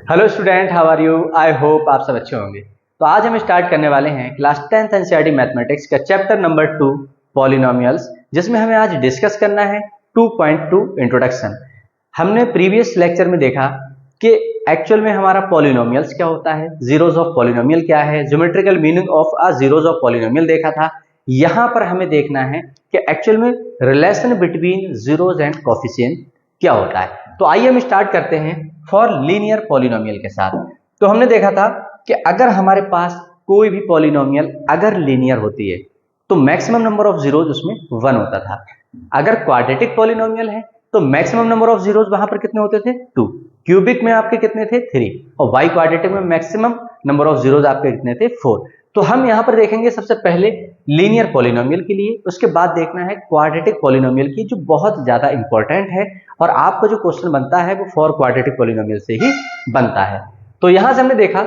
Hello student, how are you? I hope आप सब अच्छे होंगे। तो आज हम स्टार्ट करने वाले हैं क्लास 10th एनसीईआरटी मैथमेटिक्स का चैप्टर नंबर 2 पॉलिनोमियल्स, जिसमें हमें आज डिस्कस करना है 2.2 इंट्रोडक्शन। हमने प्रीवियस लेक्चर में देखा कि एक्चुअल में हमारा पॉलिनोमियल्स क्या होता है, जीरोज ऑफ पॉलिनोमियल क्या है, geometrical meaning of a zeros of polynomial देखा था। यहाँ पर हमें देखना है कि एक्चुअल में relation between zeros and coefficient क्या होता है। तो आइए हम स्टार्ट करते हैं फॉर लीनियर पॉलिनोमियल के साथ। तो हमने देखा था कि अगर हमारे पास कोई भी पॉलिनोमियल अगर लीनियर होती है तो मैक्सिमम नंबर ऑफ जीरोज उसमें 1 होता था। अगर क्वाड्रेटिक पॉलिनोमियल है तो मैक्सिमम नंबर ऑफ जीरोज वहां पर कितने होते थे? 2। क्यूबिक में आपके कितने थे? 3। और वाई क्वाड्रेटिक में मैक्सिमम नंबर ऑफ जीरोज आपके कितने थे? 4। तो हम यहां पर देखेंगे सबसे पहले लीनियर पॉलिनोमियल के लिए, उसके बाद देखना है क्वाड्रेटिक पॉलिनोमियल की, जो बहुत ज्यादा इंपॉर्टेंट है और आपको जो क्वेश्चन बनता है वो फॉर क्वाड्रेटिक पॉलिनोमियल से ही बनता है। तो यहां से हमने देखा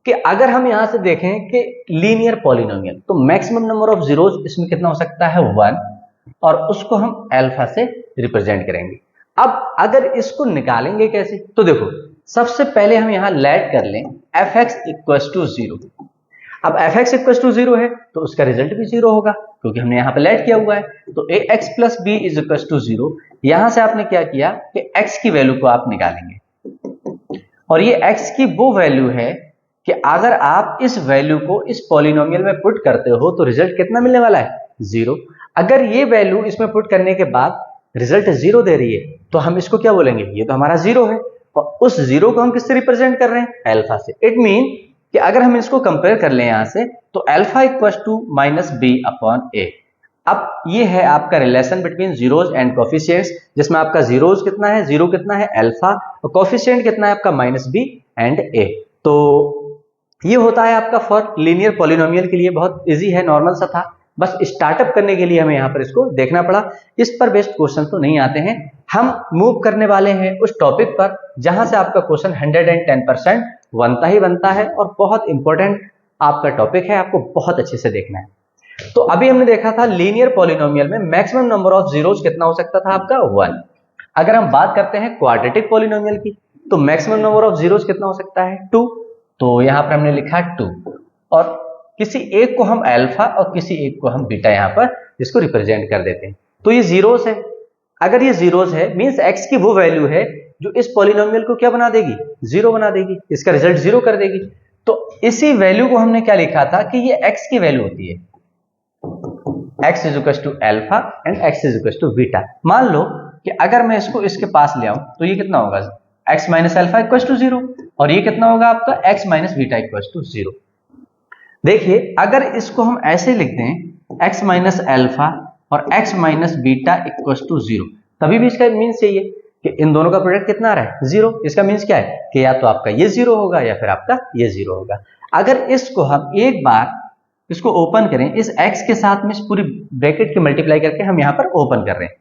कि अगर हम यहां से देखें कि लीनियर पॉलिनोमियल तो मैक्सिमम नंबर ऑफ जीरोज इसमें कितना हो सकता है? 1, और उसको हम अल्फा से रिप्रेजेंट करेंगे। अब अगर इसको निकालेंगे कैसे, तो देखो सबसे पहले हम यहां लेट कर लें fx इक्वल टू 0। अब fx इक्वल टू 0 है तो उसका रिजल्ट भी 0 होगा, क्योंकि हमने यहां पे लेट किया हुआ है। तो ax plus B is equal to 0। यहां से आपने क्या किया कि x की वैल्यू को आप निकालेंगे, और ये x की वो वैल्यू है कि अगर आप इस वैल्यू को इस पॉलिनोमियल में पुट करते हो तो रिजल्ट कितना मिलने वाला है? 0। अगर ये वैल्यू इसमें पुट करने के बाद रिजल्ट 0 दे रही है तो हम इसको क्या बोलेंगे? ये तो हमारा 0 है, और उस 0 को हम किससे रिप्रेजेंट कर रहे हैं? अल्फा से। इट मीन कि अगर हम इसको कंपेयर कर लें यहां से तो alpha equal to minus B upon A. अब ये है आपका relation between zeros and coefficients, जिसमें आपका जीरोज कितना है? 0 कितना है? अल्फा। और कोफिशिएंट कितना है आपका? माइनस बी एंड ए। तो ये होता है आपका फॉर लीनियर पॉलिनोमियल के लिए। बहुत इजी है, नॉर्मल सा था, बस स्टार्टअप करने के लिए हमें यहाँ पर इसको देखना पड़ा। इस पर बेस्ड क्वेश्चन तो नहीं आते हैं। हम मूव करने वाले हैं उस टॉपिक पर जहां से आपका क्वेश्चन 110% बनता ही बनता है, और बहुत इंपॉर्टेंट आपका टॉपिक है, आपको बहुत अच्छे से देखना है। तो अभी हमने देखा था लीनियर पॉलिनोमियल में मैक्सिमम नंबर ऑफ जीरोज कितना हो सकता था आपका? 1। अगर हम बात करते हैं क्वाड्रेटिक पॉलिनोमियल की तो मैक्सिमम नंबर ऑफ जीरोज कितना हो सकता है? 2। तो यहां पर हमने लिखा 2, और किसी एक को हम अल्फा और किसी एक को हम बीटा यहां पर इसको रिप्रेजेंट कर देते हैं। तो ये जीरोस है। अगर ये जीरोस है मींस x की वो वैल्यू है जो इस पॉलिनोमियल को क्या बना देगी? 0 बना देगी, इसका रिजल्ट 0 कर देगी। तो इसी वैल्यू को हमने क्या लिखा था कि ये x की वैल्यू होती है, x is equal to alpha and x is equal to beta. मान लो कि अगर मैं इसको इसके पास ले आऊं तो ये कितना होगा? x minus alpha equal to 0, और ये कितना होगा आपका? x minus beta equal to 0। देखिए अगर इसको हम ऐसे लिख दें x माइनस अल्फा और x minus beta equal to 0, तभी भी इसका मीन्स यही है कि इन दोनों का प्रोडक्ट कितना आ रहा है? 0। इसका मीन्स क्या है कि या तो आपका ये 0 होगा या फिर आपका ये 0 होगा। अगर इसको हम एक बार इसको ओपन करें, इस x के साथ में इस पूरी ब्रैकेट की मल्टीप्लाई करके हम यहां पर ओपन कर रहे हैं,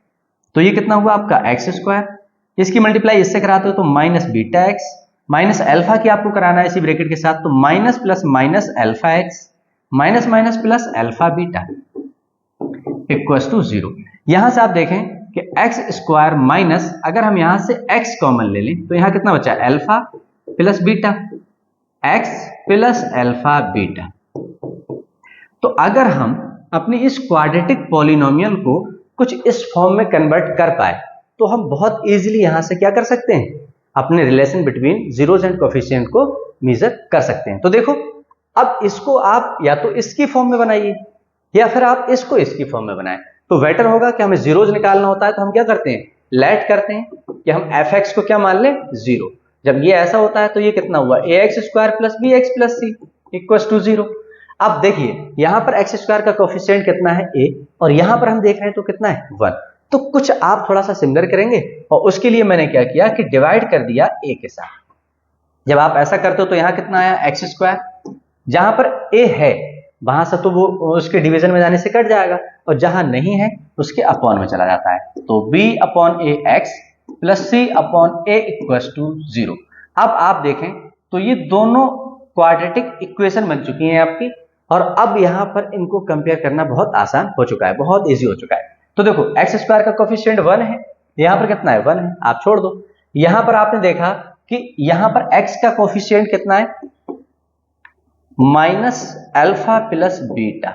तो ये कितना हुआ आपका? X square. इसकी मल्टीप्लाई इससे कराते हो तो minus beta X, minus alpha की आपको कराना है इसी ब्रैकेट के साथ, तो minus plus minus alpha X minus minus plus alpha beta equal to 0। यहां से आप देखें कि एक्स स्क्वायर माइनस, अगर हम यहां से x कॉमन ले लें तो यहां कितना बचा? Alpha plus beta, x plus alpha beta. तो अगर हम अपनी इस क्वाड्रेटिक पॉलिनोमियल को कुछ इस फॉर्म में कन्वर्ट कर पाए तो हम बहुत इजीली यहां से क्या कर सकते हैं? अपने relation between zeros and coefficient को मेजर कर सकते हैं। तो देखो अब इसको आप या तो इसकी फॉर्म में बनाइए या फिर आप इसको इसकी फॉर्म में बनाएं, तो बेटर होगा कि हमें जीरोज निकालना होता है तो हम क्या करते हैं? लेट करते हैं कि हम fx को क्या मान लें? 0। जब ये ऐसा होता है तो ये कितना हुआ? ax square plus B X plus C equal to 0। अब देखिए यहां पर एक्स स्क्वायर का कोफिशिएंट कितना है? a, और यहां पर हम देख रहे हैं तो कितना है? 1। तो कुछ आप थोड़ा सा सिमिलर करेंगे, और उसके लिए मैंने क्या किया कि डिवाइड कर दिया a के साथ। जब आप ऐसा करते हो तो यहां कितना आया? X square. जहां पर a है वहां से तो वो उसके डिवीजन में जाने से कट जाएगा, और जहां नहीं है उसके अपॉन में चला जाता है, तो b upon A X plus C upon A equal to 0। अब आप देखें तो ये दोनों क्वाड्रेटिक इक्वेशन बन चुकी हैं आपकी, और अब यहां पर इनको कंपेयर करना बहुत आसान हो चुका है, बहुत इजी हो चुका है। तो देखो एक्स स्क्वायर का कोफिशिएंट 1 है, यहां पर कितना है? 1 है, आप छोड़ दो। यहां पर आपने देखा कि यहां पर x का कोफिशिएंट कितना है, माइनस अल्फा प्लस बीटा,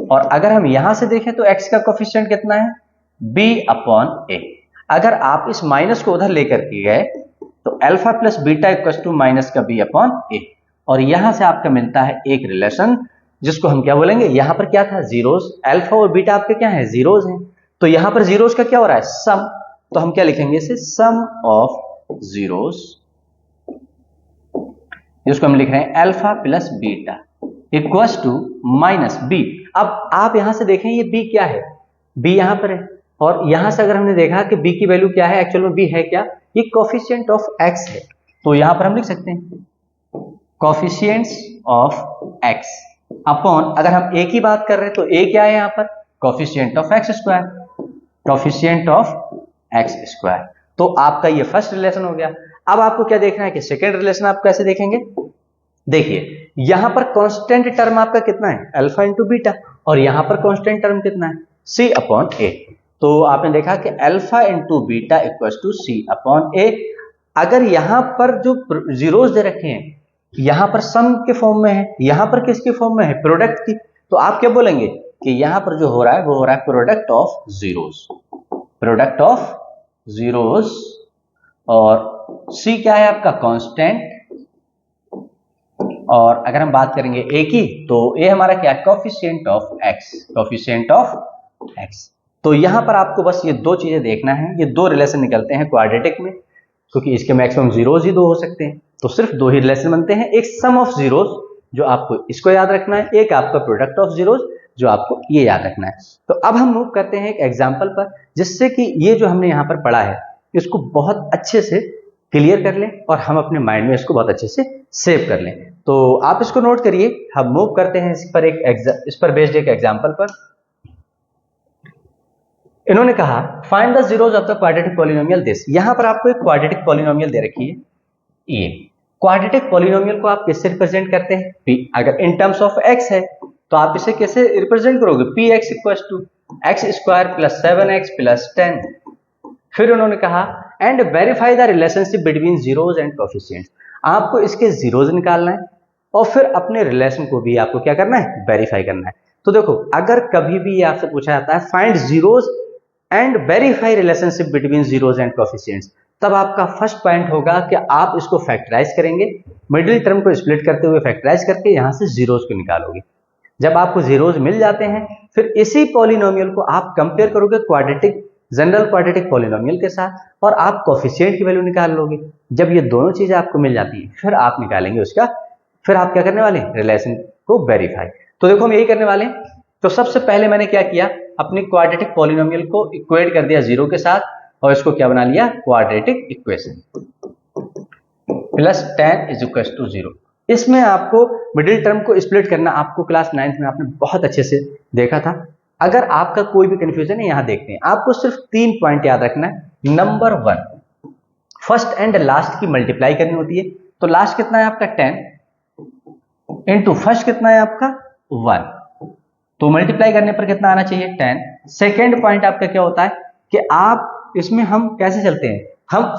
और अगर हम यहां से देखें तो x का कोफिशिएंट कितना है, b अपॉन a। अगर आप इस माइनस को उधर लेकर के गए तो alpha plus beta equal to minus का b अपॉन a, और यहां से आपका मिलता है एक रिलेशन जिसको हम क्या बोलेंगे, यहां पर क्या था, जीरोस, अल्फा और बीटा आपके क्या है, जीरोस हैं, तो यहां पर जीरोस का क्या हो रहा है, सम, तो हम क्या लिखेंगे इसे, सम ऑफ जीरोस, जिसको हम लिख रहे हैं alpha plus beta equals to minus B. अब आप यहां से देखें ये बी क्या है, बी यहां पर है, और यहां से अगर हमने देखा कि बी की वैल्यू क्या है, एक्चुअल में बी है क्या, ये कोफिशिएंट ऑफ एक्स है, तो यहां पर हम लिख सकते हैं कोफिशिएंट्स ऑफ एक्स अपॉन, अगर हम ए की बात कर रहे हैं तो ए क्या है यहां पर, coefficient of x square, coefficient of x square. तो आपका ये फर्स्ट रिलेशन हो गया। अब आपको क्या देखना है कि सेकेंड रिलेशन आप कैसे देखेंगे, देखिए यहां पर कांस्टेंट टर्म आपका कितना है, अल्फा इंटू बीटा, और यहां पर कांस्टेंट टर्म कितना है, सी अपॉन ए। तो आपने देखा कि alpha into beta equal to C upon A. अगर यहां पर जो जीरोस दे रखे हैं यहां पर सम के फॉर्म में है, यहां पर किसके फॉर्म में है, प्रोडक्ट की, तो आप क्या बोलेंगे कि यहां पर जो हो रहा है वो हो रहा है product of zeros, product of zeros, और सी क्या है आपका कांस्टेंट, और अगर हम बात करेंगे ए की तो ए हमारा क्या है, coefficient of x, coefficient of x. तो यहां पर आपको बस ये दो चीजें देखना है, ये दो रिलेशन निकलते हैं क्वाड्रेटिक में, क्योंकि इसके मैक्सिमम जीरोस ही दो हो सकते हैं, तो सिर्फ दो ही रिलेशन बनते हैं, एक सम ऑफ जीरोस जो आपको इसको याद रखना है, एक आपका प्रोडक्ट ऑफ जीरोस जो आपको ये याद रखना है। तो अब हम मूव करते हैं एक एग्जांपल पर, जिससे कि ये जो हमने यहां पर पढ़ा है इसको बहुत अच्छे से क्लियर कर लें और हम अपने माइंड में इसको बहुत अच्छे से सेव कर लें। तो आप इसको नोट करिए, हम मूव करते हैं इस पर बेस्ड एक एग्जांपल पर। इन्होंने कहा find the zeros of the quadratic polynomial this. यहां पर आपको एक क्वाड्रेटिक पॉलिनोमियल दे रखी है, ये क्वाड्रेटिक पॉलिनोमियल को आप किससे रिप्रेजेंट करते हैं, p। अगर इन टर्म्स ऑफ x है तो आप इसे कैसे रिप्रेजेंट करोगे, px equals to X square plus 7x plus 10। फिर उन्होंने कहा and verify the relationship between zeros and coefficients. आपको इसके जीरोस निकालना है और फिर अपने रिलेशन को भी आपको क्या करना है, वेरीफाई करना है। तो देखो अगर कभी भी ये आपसे पूछा जाता है find zeros and verify relationship between zeros and coefficients, तब आपका फर्स्ट पॉइंट होगा कि आप इसको फैक्टराइज करेंगे, मिडिल टर्म को स्प्लिट करते हुए फैक्टराइज करके यहां से जीरोस को निकालोगे। जब आपको जीरोस मिल जाते हैं फिर इसी पॉलिनोमियल को आप कंपेयर करोगे क्वाड्रेटिक, जनरल क्वाड्रेटिक पॉलिनोमियल के साथ, और आप कोफिशिएंट की वैल्यू निकाल लोगे। जब ये दोनों चीजें आपको मिल जाती हैं फिर आप निकालेंगे उसका, फिर आप क्या करने वाले हैं, रिलेशन को वेरीफाई। तो देखो हम यही करने वाले हैं। तो सबसे पहले मैंने क्या किया, अपनी क्वाड्रेटिक पॉलिनोमियल को इक्वेट कर दिया जीरो के साथ और इसको क्या बना लिया, quadratic equation plus 10 is equal to 0। इसमें आपको मिडिल टर्म को स्प्लिट करना आपको क्लास 9th में आपने बहुत अच्छे से देखा था। अगर आपका कोई भी कंफ्यूजन है यहां देखते हैं, आपको सिर्फ 3 पॉइंट याद रखना है। नंबर 1, फर्स्ट एंड लास्ट की मल्टीप्लाई करनी होती है, तो लास्ट कितना है आपका 10 इंटू फर्स्ट कितना है आपका 1, तो मल्टीप्लाई करने पर कितना आना चाहिए 10। सेकेंड पॉइंट आपका क्या होता है कि आप इसमें हम कैसे चलते हैं, हम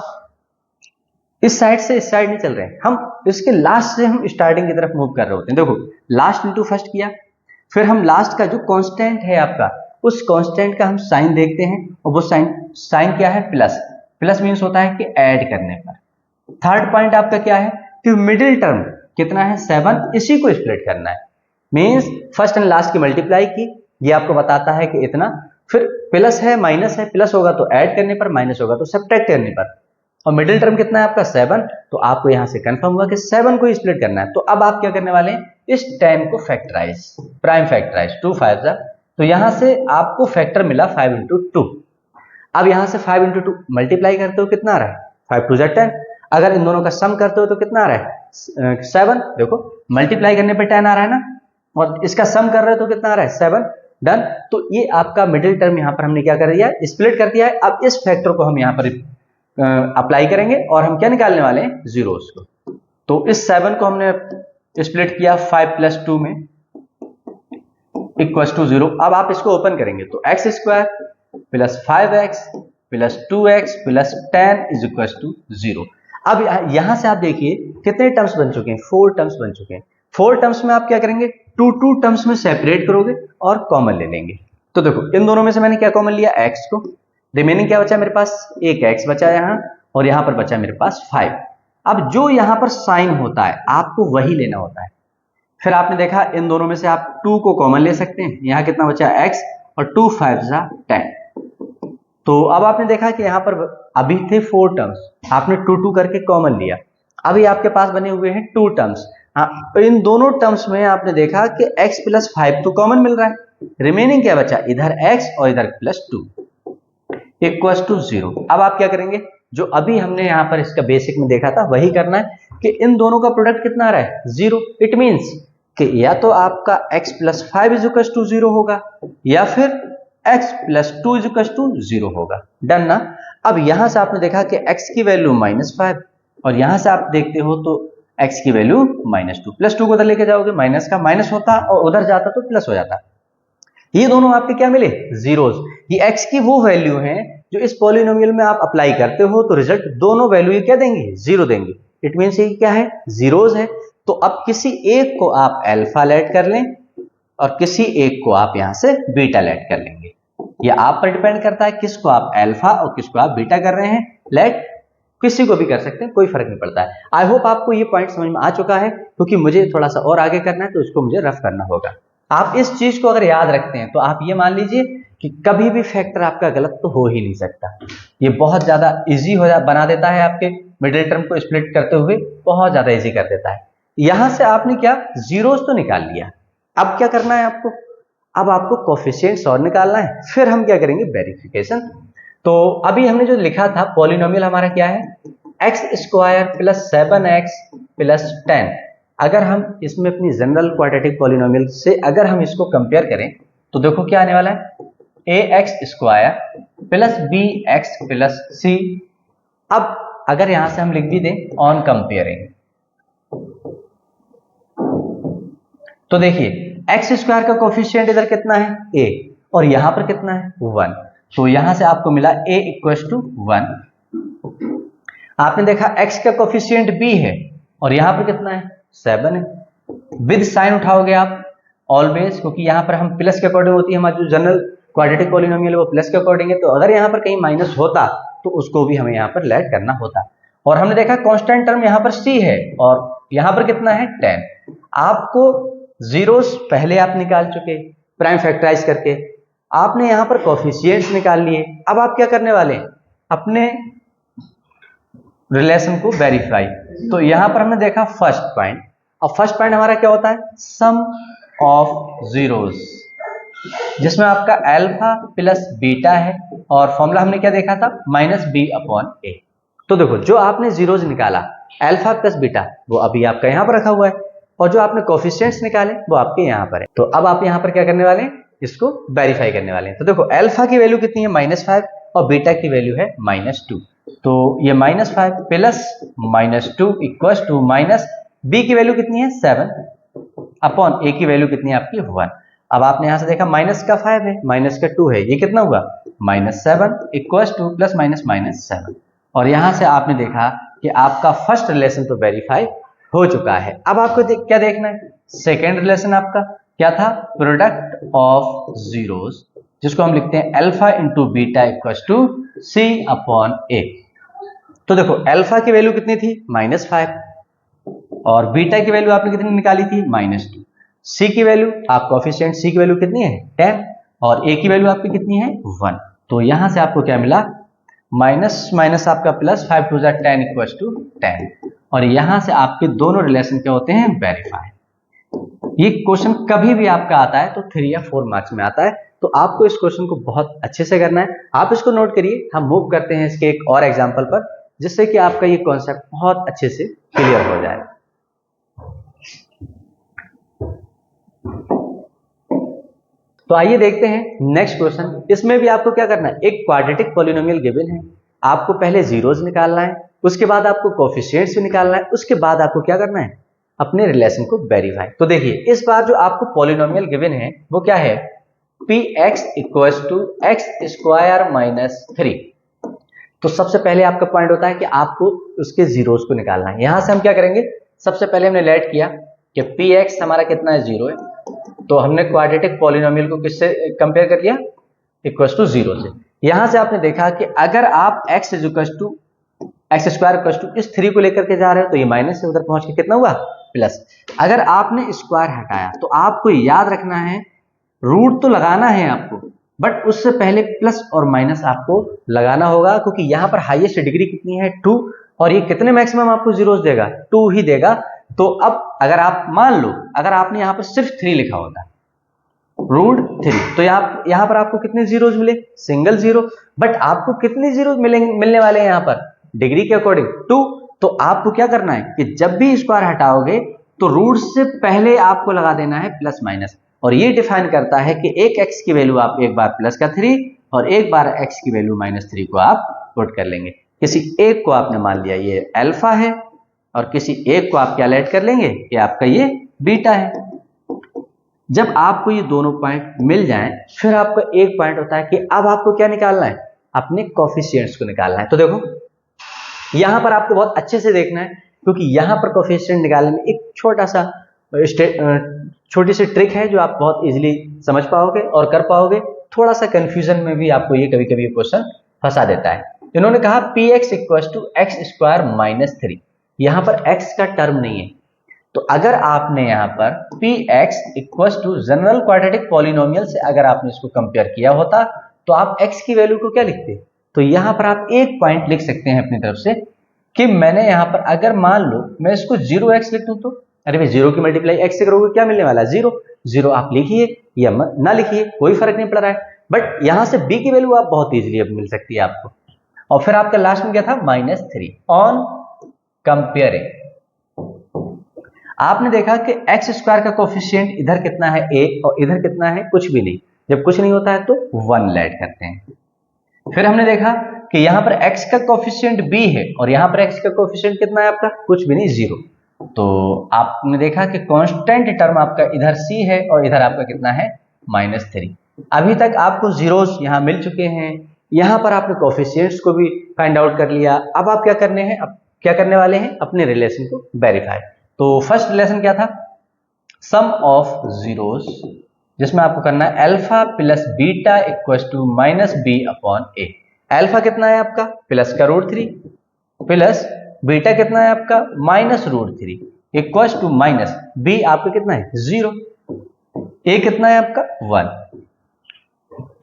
इस साइड से इस साइड नहीं चल रहे हैं, हम इसके लास्ट से हम स्टार्टिंग की तरफ मूव कर रहे होते हैं। देखो लास्ट इंटू फर्स्ट किया, फिर हम लास्ट का जो कांस्टेंट है आपका उस कांस्टेंट का हम साइन देखते हैं, और वो साइन क्या है, प्लस, प्लस मीन्स होता है कि ऐड करने पर। थर्ड पॉइंट आपका क्या है कि मिडिल टर्म कितना है 7, इसी को स्प्लिट करना है, मीन्स फर्स्ट एंड लास्ट की मल्टीप्लाई की, ये आपको बताता है कि इतना, फिर प्लस है माइनस है, प्लस होगा तो ऐड करने पर, माइनस होगा तो सब्ट्रैक्ट करने पर, और मिडिल टर्म कितना है आपका 7, तो आपको यहां से कंफर्म हुआ कि 7 को स्प्लिट करना है। तो अब आप क्या करने वाले हैं, इस 10 को फैक्टराइज, प्राइम फैक्टराइज 2 5 जा, तो यहां से आपको फैक्टर मिला 5 इंटू 2। अब यहां से 5 इंटू 2 मल्टीप्लाई करते हो कितना आ रहा है, 5 2 10। अगर इन दोनों का सम करते हो तो कितना आ रहा है 7, देखो मल्टीप्लाई करने पर 10 आ रहा है ना, और इसका सम कर रहे हो तो कितना आ रहा है 7, डन। तो ये आपका मिडिल टर्म यहां पर हमने क्या कर दिया, स्प्लिट कर दिया है। अब इस फैक्टर को हम यहां पर अप्लाई करेंगे और हम क्या निकालने वाले हैं, जीरोस को। तो इस 7 को हमने स्प्लिट किया 5 प्लस 2 में इक्वल्स टू 0। अब आप इसको ओपन करेंगे तो X square plus 5x plus 2x plus 10 is equals to 0। अब यहां से आप देखिए कितने टर्म्स बन चुके हैं, 4 टर्म्स बन चुके हैं। 4 टर्म्स में आप क्या करेंगे, 2 टर्म्स में सेपरेट करोगे और कॉमन ले लेंगे। तो देखो इन दोनों में से मैंने क्या कॉमन लिया, x को, रिमेनिंग क्या बचा मेरे पास, एक x बचा यहां, और यहां पर बचा मेरे पास 5। अब जो यहां पर साइन होता है आपको वही लेना होता है। फिर आपने देखा इन दोनों में से आप 2 को कॉमन ले सकते हैं, यहां कितना बचा x, और 2 5 10। तो अब आपने देखा कि यहां पर अभी थे 4 टर्म्स, आपने 2 करके कॉमन लिया, अभी आपके पास बने हुए हैं 2 टर्म्स। इन दोनों टर्म्स में आपने देखा कि x + 5 तो कॉमन मिल रहा है, रिमेनिंग क्या बचा, इधर x और इधर +2 = 0। अब आप क्या करेंगे, जो अभी हमने यहां पर इसका बेसिक में देखा था वही करना है कि इन दोनों का प्रोडक्ट कितना आ रहा है, 0। इट मींस कि या तो आपका x + 5 = 0 होगा, या फिर x + 2 = 0 होगा। डन ना। अब यहां से आपने देखा कि x की वैल्यू -5, और यहां से आप देखते हो तो x की वैल्यू -2, +2 को उधर लेके जाओगे, माइनस का माइनस होता और उधर जाता तो प्लस हो जाता। ये दोनों आपके क्या मिले, जीरोस। ये x की वो वैल्यू है जो इस पॉलिनोमियल में आप अप्लाई करते हो तो रिजल्ट दोनों वैल्यू ये क्या देंगे, 0 देंगे। इट मींस ये क्या है, जीरोस है। तो अब किसी एक को आप अल्फा लेट कर लें और किसी एक को आप यहां से बीटा लेट कर लेंगे। ये आप पर डिपेंड करता है किसको आप अल्फा और किसको आप बीटा कर रहे हैं लेट। किसी को भी कर सकते हैं, कोई फर्क नहीं पड़ता है। आई होप आपको ये पॉइंट समझ में आ चुका है, क्योंकि मुझे थोड़ा सा और आगे करना है तो इसको मुझे रफ करना होगा। आप इस चीज को अगर याद रखते हैं तो आप ये मान लीजिए कि कभी भी फैक्टर आपका गलत तो हो ही नहीं सकता। ये बहुत ज्यादा इजी बना देता है, आपके मिडिल टर्म को स्प्लिट करते हुए बहुत ज्यादा इजी कर देता है। यहां से आपने क्या, जीरोस तो निकाल लिया, अब क्या करना है आपको, अब आपको कोफिशिएंट्स और निकालना है, फिर हम क्या करेंगे, वेरिफिकेशन। तो अभी हमने जो लिखा था पॉलिनोमियल हमारा क्या है, x² + 7x + 10। अगर हम इसमें अपनी जनरल क्वाड्रेटिक पॉलिनोमियल से अगर हम इसको कंपेयर करें तो देखो क्या आने वाला है, ax² + bx + c। अब अगर यहां से हम लिख भी दें ऑन कंपेयरिंग, तो देखिए x² का कोफिशिएंट इधर कितना है, a, और यहां पर कितना है, 1। तो यहां से आपको मिला a = 1। आपने देखा x का कोफिशिएंट b है और यहां पर कितना है, 7 है। विद साइन उठाओगे आप ऑलवेज, क्योंकि यहां पर हम प्लस के अकॉर्डिंग होती है हमारी जो जनरल क्वाड्रेटिक पॉलिनोमियल है वो प्लस के अकॉर्डिंग है। तो अगर यहां पर कहीं माइनस होता तो उसको भी हमें यहां पर लेट करना होता। और हमने देखा कांस्टेंट टर्म यहां पर c है और यहां पर कितना है, 10। आपको जीरोस पहले आप निकाल चुके प्राइम फैक्टराइज करके, आपने यहां पर कोफिशिएंट्स निकाल लिए। अब आप क्या करने वाले हैं, अपने रिलेशन को वेरीफाई। तो यहां पर हमने देखा फर्स्ट पॉइंट, अब फर्स्ट पॉइंट हमारा क्या होता है, सम ऑफ जीरोस, जिसमें आपका अल्फा प्लस बीटा है और फॉर्मूला हमने क्या देखा था, -b/a। तो देखो जो आपने जीरोस निकाला अल्फा प्लस बीटा वो अभी आपका यहां पर रखा हुआ है, और जो आपने कोफिशिएंट्स निकाले वो आपके यहां पर है। तो अब आप यहां पर क्या करने वाले हैं, इसको वेरीफाई करने वाले हैं। तो देखो अल्फा की वैल्यू कितनी है, -5, और बीटा की वैल्यू है -2। तो ये -5 प्लस -2 = b की वैल्यू कितनी है, 7 अपॉन a की वैल्यू कितनी है आपकी, 1। अब आपने यहां से देखा माइनस का 5 है माइनस का 2 है, ये कितना हुआ, -7 = ±7। और यहां से आपने देखा कि आपका फर्स्ट रिलेशन तो वेरीफाई हो चुका है। अब आपको क्या देखना है, सेकेंड रिलेशन आपका क्या था, प्रोडक्ट ऑफ जीरोस, जिसको हम लिखते हैं अल्फा × बीटा = c/a। तो देखो अल्फा की वैल्यू कितनी थी, -5, और बीटा की वैल्यू आपने कितनी निकाली थी, -2। c की वैल्यू, आप कोफिशिएंट c की वैल्यू कितनी है, 10, और a की वैल्यू आपकी कितनी है, 1। तो यहां से आपको क्या मिला, माइनस माइनस आपका प्लस, 5 × 10 = 10। और यहां से आपके दोनों रिलेशन क्या होते हैं, वेरीफाई। ये क्वेश्चन कभी भी आपका आता है तो 3 या 4 मार्क्स में आता है, तो आपको इस क्वेश्चन को बहुत अच्छे से करना है। आप इसको नोट करिए, हम मूव करते हैं इसके एक और एग्जांपल पर, जिससे कि आपका ये कॉन्सेप्ट बहुत अच्छे से क्लियर हो जाए। तो आइए देखते हैं नेक्स्ट क्वेश्चन। इसमें भी आपको क्या करना है, एक क्वाड्रेटिक पॉलिनोमियल गिवन है, आपको पहले जीरोस निकालना है, उसके बाद आपको कोफिशिएंट्स भी निकालना है, उसके बाद आपको क्या करना है, अपने रिलेशन को वेरीफाई। तो देखिए इस बार जो आपको पॉलिनोमियल गिवन है वो क्या है, px = x² - 3। तो सबसे पहले आपका पॉइंट होता है कि आपको उसके जीरोस को निकालना है। यहां से हम क्या करेंगे, सबसे पहले हमने लेट किया कि पी एक्स हमारा कितना है, 0 है, तो हमने क्वाड्रेटिक पॉलिनोमियल को किससे कंपेयर कर लिया, इक्वल टू 0 से। यहां से आपने देखा कि अगर आप x equal to X square equal to इस 3 को लेकर के जा रहे हो तो ये माइनस से उधर पहुंच के कितना हुआ, प्लस। अगर आपने स्क्वायर हटाया तो आपको याद रखना है, रूट तो लगाना है आपको, बट उससे पहले प्लस और माइनस आपको लगाना होगा, क्योंकि यहां पर हाईएस्ट डिग्री कितनी है, 2, और ये कितने मैक्सिमम आपको जीरोस देगा, 2 ही देगा। तो अब अगर आप मान लो अगर आपने यहां पर सिर्फ 3 लिखा होता, √3, तो यहां पर आपको कितने जीरोस मिले, सिंगल जीरो। बट आपको कितने जीरोस मिलने वाले हैं यहां पर, डिग्री के अकॉर्डिंग 2। तो आपको क्या करना है कि जब भी स्क्वायर हटाओगे तो रूट से पहले आपको लगा देना है प्लस माइनस, और ये डिफाइन करता है कि एक x की वैल्यू आप एक बार प्लस का 3 और एक बार x की वैल्यू -3 को आप पुट कर लेंगे। किसी एक को आपने मान लिया ये अल्फा है, और किसी एक को आप क्या लेट कर लेंगे कि आपका ये बीटा है। जब आपको ये दोनों पॉइंट मिल जाएं, फिर आपका एक पॉइंट होता है कि अब आपको क्या निकालना है, अपने कोफिशिएंट्स को निकालना है। तो देखो यहां पर आपको बहुत अच्छे से देखना है, क्योंकि यहां पर कोफिशिएंट निकालने में एक छोटी सी ट्रिक है जो आप बहुत इजीली समझ पाओगे और कर पाओगे। थोड़ा सा कंफ्यूजन में भी आपको ये कभी कभी क्वेश्चन फंसा देता है। इन्होंने कहा P X equal to X square -3, यहां पर x का टर्म नहीं है, तो अगर आपने यहां पर P X equal to general quadratic polynomial से अगर आपने इसको कंपेयर किया होता तो आप x की वैल्यू को क्या लिखते, तो यहां पर आप एक पॉइंट लिख सकते हैं अपनी तरफ से कि मैंने यहां पर अगर मान लो मैं इसको 0x लिख दूं, तो अरे भाई 0 की मल्टीप्लाई x से करोगे क्या मिलने वाला है, 0। 0 आप लिखिए या ना लिखिए, कोई फर्क नहीं पड़ रहा है, बट यहां से b की वैल्यू आप बहुत इजीली अब मिल सकती है आपको। और फिर आपका लास्ट में क्या था, -3 ऑन कंपेयरिंग। आपने देखा कि एक्स स्क्वायर का कोफिशिएंट इधर कितना है, a, और इधर कितना है, कुछ भी नहीं। जब कुछ नहीं होता है तो 1 ऐड करते हैं। फिर हमने देखा कि यहां पर x का कोफिशिएंट b है और यहां पर x का कोफिशिएंट कितना है आपका, कुछ भी नहीं, 0। तो आपने देखा कि कांस्टेंट टर्म आपका इधर c है और इधर आपका कितना है, -3। अभी तक आपको जीरोस यहां मिल चुके हैं, यहां पर आपने कोफिशिएंट्स को भी फाइंड आउट कर लिया। अब आप क्या करने वाले हैं, अपने रिलेशन को वेरीफाई। तो फर्स्ट रिलेशन क्या था, सम ऑफ जीरोस, जिसमें आपको करना है alpha plus beta equal to -b/a। Alpha कितना है आपका, प्लस का √3, प्लस बीटा कितना है आपका, -√3 इक्वल टू माइनस b आपका कितना है, 0। a कितना है आपका, 1।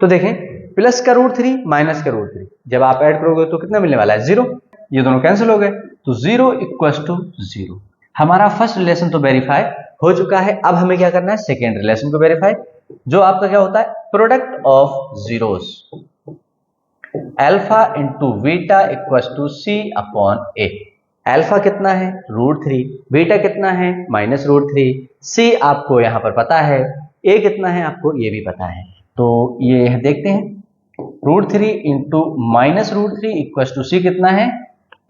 तो देखें प्लस का √3 माइनस का √3 जब आप ऐड करोगे तो कितना मिलने वाला है, 0। ये दोनों कैंसिल हो गए, तो 0 इक्वल टू 0। हमारा फर्स्ट रिलेशन तो वेरीफाई हो चुका है। अब हमें क्या करना है, सेकेंड रिलेशन को वेरीफाई, जो आपका क्या होता है, product of zeros, alpha into beta equal to c/a। Alpha कितना है, √3, बीटा कितना है, -√3, c आपको यहां पर पता है, a कितना है आपको ये भी पता है। तो ये देखते हैं, √3 इंटू -√3 इक्वल टू c कितना है,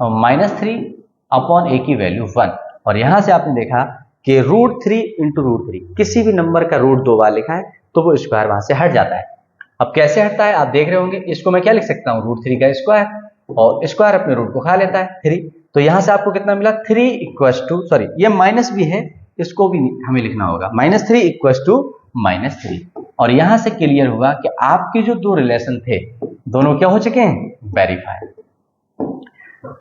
-3/a की वैल्यू 1। और यहां से आपने देखा कि √3 इंटू √3, किसी भी नंबर का रूट 2 बार लिखा है तो वो स्क्वायर वहां से हट जाता है। अब कैसे हटता है आप देख रहे होंगे, इसको मैं क्या लिख सकता हूं, √3 का स्क्वायर, और स्क्वायर अपने रूट को खा लेता है 3। तो यहां से आपको कितना मिला, 3 इक्वल टू, सॉरी ये माइनस भी है, इसको भी हमें लिखना होगा, -3 इक्वल टू -3। और यहां से क्लियर होगा कि आपके जो दो रिलेशन थे दोनों क्या हो चुके हैं, वेरीफाई।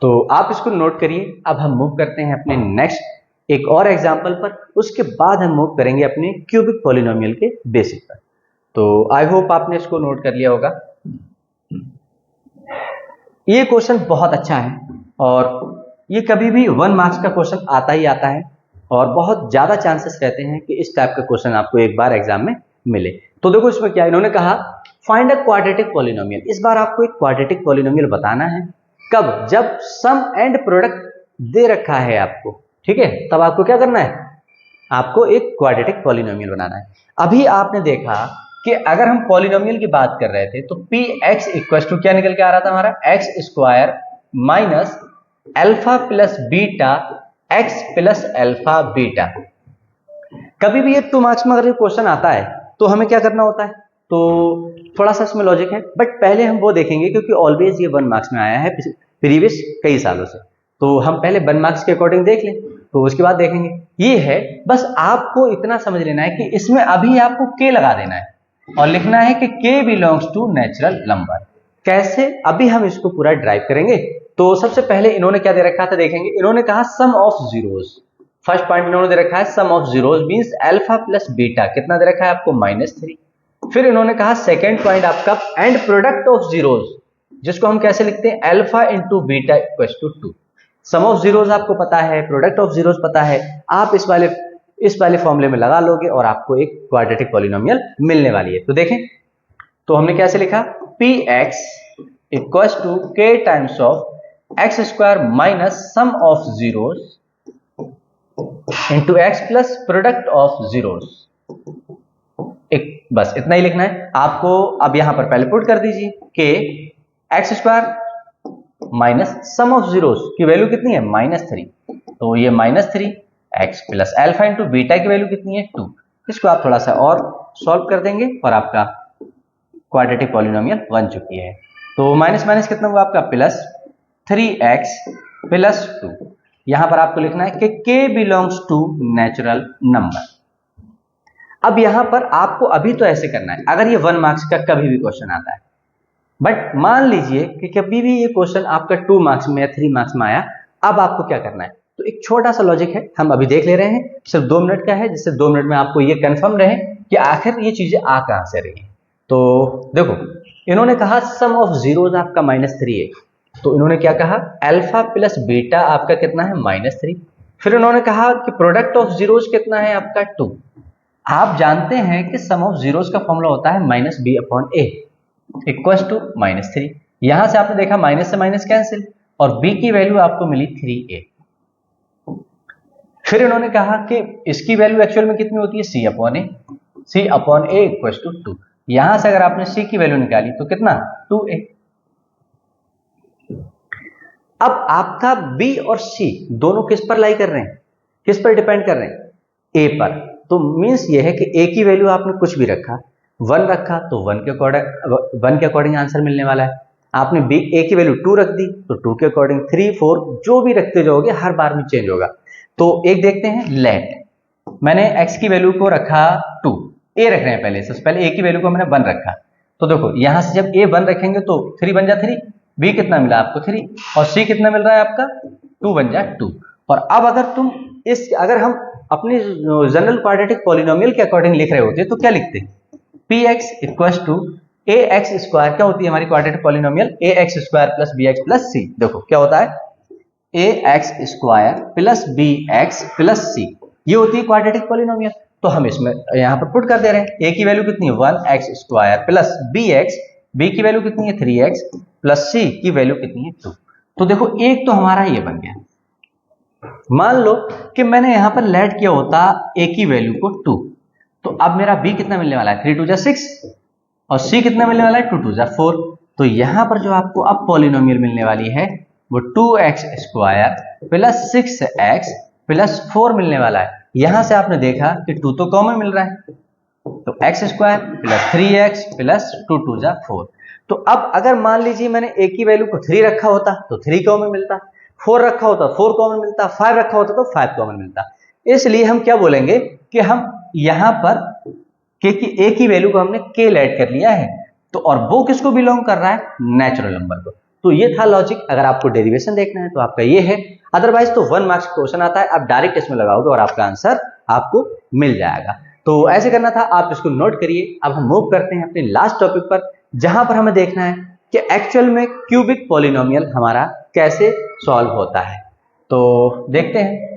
तो आप इसको नोट करिए। अब हम मूव करते हैं अपने नेक्स्ट एक और एग्जांपल पर, उसके बाद हम मूव करेंगे अपने क्यूबिक पॉलिनोमियल के बेसिक पर। तो आई होप आपने इसको नोट कर लिया होगा। ये क्वेश्चन बहुत अच्छा है और ये कभी भी 1 मार्क्स का क्वेश्चन आता ही आता है, और बहुत ज्यादा चांसेस रहते हैं कि इस टाइप का क्वेश्चन आपको एक बार एग्जाम में मिले। तो देखो इसमें क्या इन्होंने कहा, फाइंड अ क्वाड्रेटिक पॉलिनोमियल। इस बार आपको एक क्वाड्रेटिक पॉलिनोमियल बताना है, कब, जब सम एंड प्रोडक्ट दे रखा है आपको, ठीक है, तब आपको क्या करना है, आपको एक क्वाड्रेटिक पॉलिनोमियल बनाना है। अभी आपने देखा कि अगर हम पॉलिनोमियल की बात कर रहे थे तो पी एक्स इक्वल टू क्या निकल के आ रहा था हमारा, x square minus alpha plus beta x plus alpha beta. कभी भी ये 2 मार्क्स में अगर ये क्वेश्चन आता है तो हमें क्या करना होता है, तो थोड़ा सा इसमें लॉजिक है, बट पहले हम वो देखेंगे क्योंकि ऑलवेज ये 1 मार्क्स में आया है प्रीवियस कई सालों से, तो हम पहले 1 मार्क्स के अकॉर्डिंग देख लें, तो उसके बाद देखेंगे। ये है, बस आपको इतना समझ लेना है कि इसमें अभी आपको k लगा देना है और लिखना है कि k belongs to natural number. कैसे, अभी हम इसको पूरा ड्राइव करेंगे। तो सबसे पहले इन्होंने क्या दे रखा था देखेंगे, इन्होंने कहा sum of zeros. First point इन्होंने दे रखा है sum of zeros means alpha plus beta, कितना दे रखा है आपको -3। फिर इन्होंने कहा सेकंड पॉइंट आपका एंड प्रोडक्ट ऑफ जीरोस, जिसको हम कैसे लिखते हैं, alpha into beta equals to 2। Sum of zeros आपको पता है, प्रोडक्ट ऑफ जीरोस पता है, आप इस वाले फॉर्मूले में लगा लोगे और आपको एक क्वाड्रेटिक पॉलिनोमियल मिलने वाली है। तो देखें, तो हमने कैसे लिखा, px equals to k times of x square minus sum of zeros into x plus product of zeros. बस इतना ही लिखना है आपको। अब यहां पर पहले पुट कर दीजिए k x square minus sum of zeros की वैल्यू कितनी है, -3, तो ये -3 x plus alpha into beta की वैल्यू कितनी है, 2। इसको आप थोड़ा सा और सॉल्व कर देंगे और आपका क्वाड्रेटिक पॉलिनोमियल बन चुकी है। तो माइनस माइनस कितना हुआ आपका, +3x प्लस 2। यहां पर आपको लिखना है कि k belongs to natural number. अब यहां पर आपको अभी तो ऐसे करना है, अगर ये 1 मार्क्स का कभी भी क्वेश्चन आता है, बट मान लीजिए कि कभी भी ये क्वेश्चन आपका 2 मार्क्स में या 3 मार्क्स में आया, अब आपको क्या करना है, तो एक छोटा सा लॉजिक है, हम अभी देख ले रहे हैं, सिर्फ 2 मिनट का है, जिससे 2 मिनट में आपको ये कंफर्म रहे कि आखिर ये चीजें आ कहां से रही हैं। तो देखो, इन्होंने कहा सम ऑफ जीरोस आपका -3 है, तो इन्होंने क्या कहा, अल्फा प्लस बीटा आपका कितना है, -3। फिर इन्होंने कहा कि प्रोडक्ट ऑफ जीरोस कितना है आपका, 2। आप जानते हैं कि सम ऑफ जीरोस का फॉर्मूला होता है -b/a इक्वल्स टू -3। यहां से आपने देखा माइनस से माइनस कैंसिल और b की वैल्यू आपको मिली 3a। फिर इन्होंने कहा कि इसकी वैल्यू एक्चुअल में कितनी होती है, c/a इक्वल्स टू 2। यहां से अगर आपने c की वैल्यू निकाली तो कितना, 2a। अब आपका b और c दोनों किस पर लाई कर रहे हैं, किस पर डिपेंड कर रहे हैं, a पर। तो मीन्स ये है कि a की वैल्यू आपने कुछ भी रखा, 1 रखा तो 1 के अकॉर्डिंग आंसर मिलने वाला है। आपने a की वैल्यू 2 रख दी तो 2 के अकॉर्डिंग, 3, 4 जो भी रखते जाओगे हर बार में चेंज होगा। तो एक देखते हैं, लेट मैंने x की वैल्यू को रखा 2, a रख रहे हैं पहले, सबसे पहले a की वैल्यू को मैंने 1 रखा, तो देखो यहां से जब a 1 रखेंगे तो 3 बन जा 3, b कितना मिला आपको 3 और c कितना मिल रहा है आपका 2 बन जा 2। और अब अगर हम अपनी जनरल क्वाड्रेटिक पॉलिनोमियल के अकॉर्डिंग लिख रहे होते तो क्या लिखते, px equals to ax square, क्या होती है हमारी quadratic polynomial, ax square plus bx plus c। देखो क्या होता है, ax square plus bx plus c, ये होती है क्वाड्रेटिक पॉलिनोमियल। तो हम इसमें यहां पर पुट कर दे रहे हैं, a की वैल्यू कितनी है 1x square plus bx, b की वैल्यू कितनी है 3x प्लस c की वैल्यू कितनी है 2। तो देखो एक तो हमारा ये बन गया। मान लो कि मैंने यहां पर लेट किया होता a की वैल्यू को 2, तो अब मेरा b कितना मिलने वाला है, 3 2 6 और c कितना मिलने वाला है, 2 2 4। तो यहां पर जो आपको अब पॉलिनोमियल मिलने वाली है वो 2x square plus 6x plus 4 मिलने वाला है। यहां से आपने देखा कि 2 तो कॉमन मिल रहा है, तो x square plus 3x plus 2 2 4। तो अब अगर मान लीजिए मैंने a की वैल्यू को 3 रखा होता तो 3 कॉमन मिलता, 4 रखा होता 4 कॉमन मिलता, 5 रखा होता तो 5 कॉमन मिलता। इसलिए हम क्या बोलेंगे कि हम यहां पर a की वैल्यू को हमने k ऐड कर लिया है, तो और वो किसको बिलोंग कर रहा है, नेचुरल नंबर को। तो ये था लॉजिक। अगर आपको डेरिवेशन देखना है तो आपका ये है, अदरवाइज तो 1 मार्क्स क्वेश्चन आता है, आप डायरेक्ट इसमें लगाओगे और आपका आंसर आपको मिल जाएगा। तो ऐसे करना था, आप इसको नोट करिए। अब हम मूव करते हैं अपने लास्ट टॉपिक पर, जहां पर हमें देखना है कि एक्चुअल में क्यूबिक पॉलिनोमियल हमारा कैसे सॉल्व होता है। तो देखते हैं।